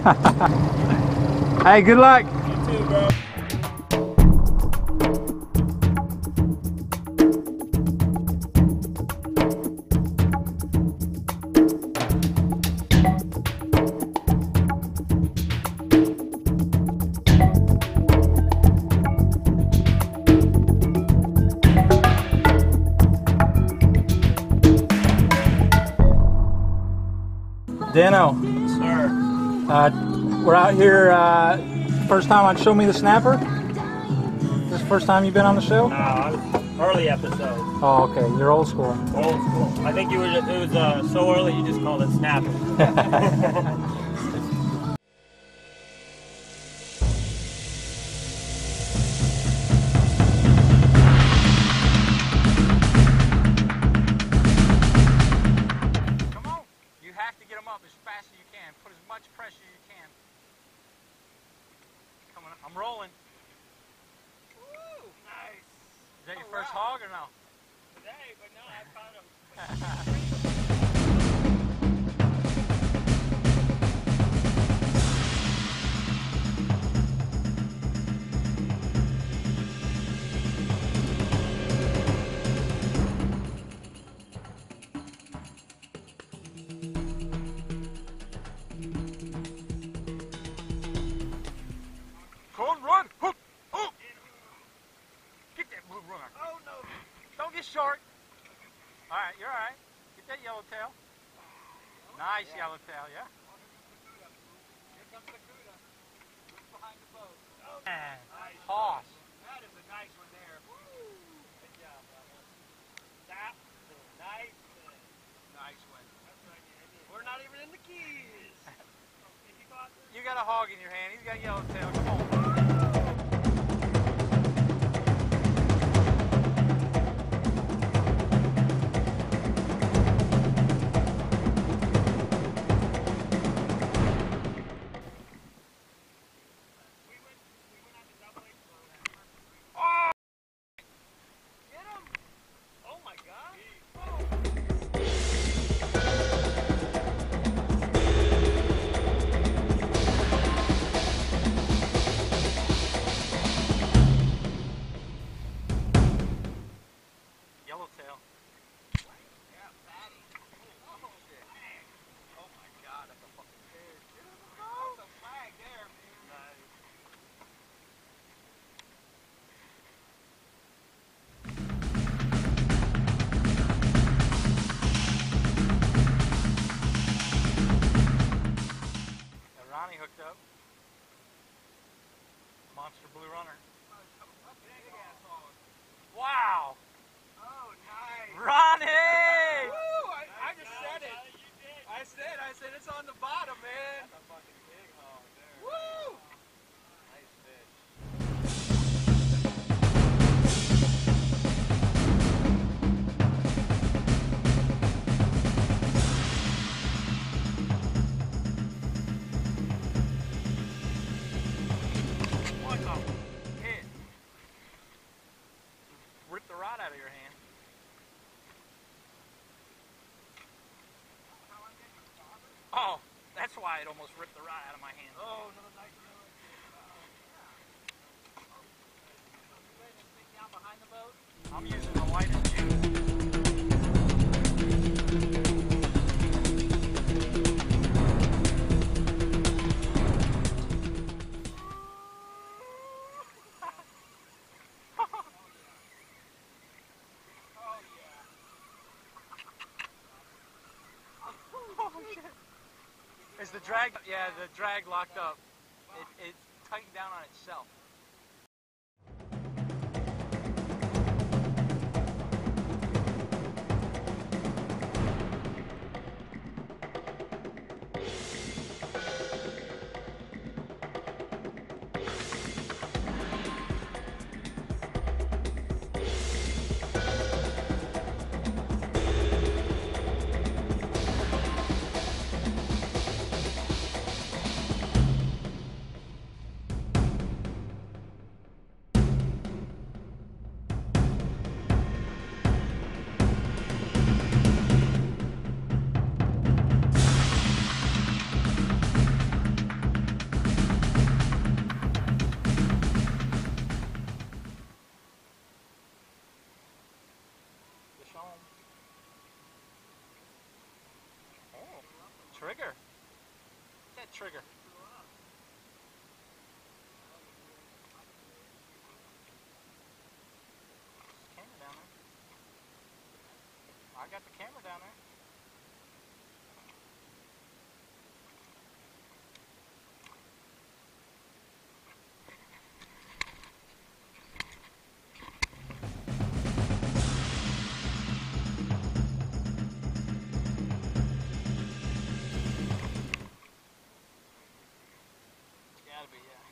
Hey, good luck. You too, bro. Dano, Sir. we're out here, first time on Show Me the Snapper? This is the first time you've been on the show? No, I was early episode. Oh, okay, you're old school. Old school. I think it was so early you just called it snapping. I'm rolling. Woo! Nice. Is that your first hog or no? Today, but no, I found him. Run! Hook! Oh! Get that blue runner. Oh no! Don't get short. All right, you're all right. Get that yellowtail. Nice yellowtail, yeah. Here comes the cuda. Look behind the boat. Oh, nice. Toss. That is a nice one there. Woo! Good job, brother. That is a nice one. Nice one. That's what I did. We're not even in the keys. You got a hog in your hand. He's got yellowtail. Come on. Yellowtail. Yeah, fatty. Oh, shit. Oh my god, that's a fucking fish. That's a flag there, man. Nice. Ronnie hooked up. Monster blue runner. Wow! Oh, nice. Ronnie! Woo! I just said it. I said it's on the bottom, man. That's a fucking big hog there. Woo! Nice fish. What the hit? Rip the rod out of your hand. Oh, that's why it almost ripped the rod out of my hand. Oh, another nice one. I'm using the lightest juice. Is the drag? Yeah, the drag locked up. It tightened down on itself. trigger. That trigger. Camera down there. I got the camera down there. Gotta be, yeah.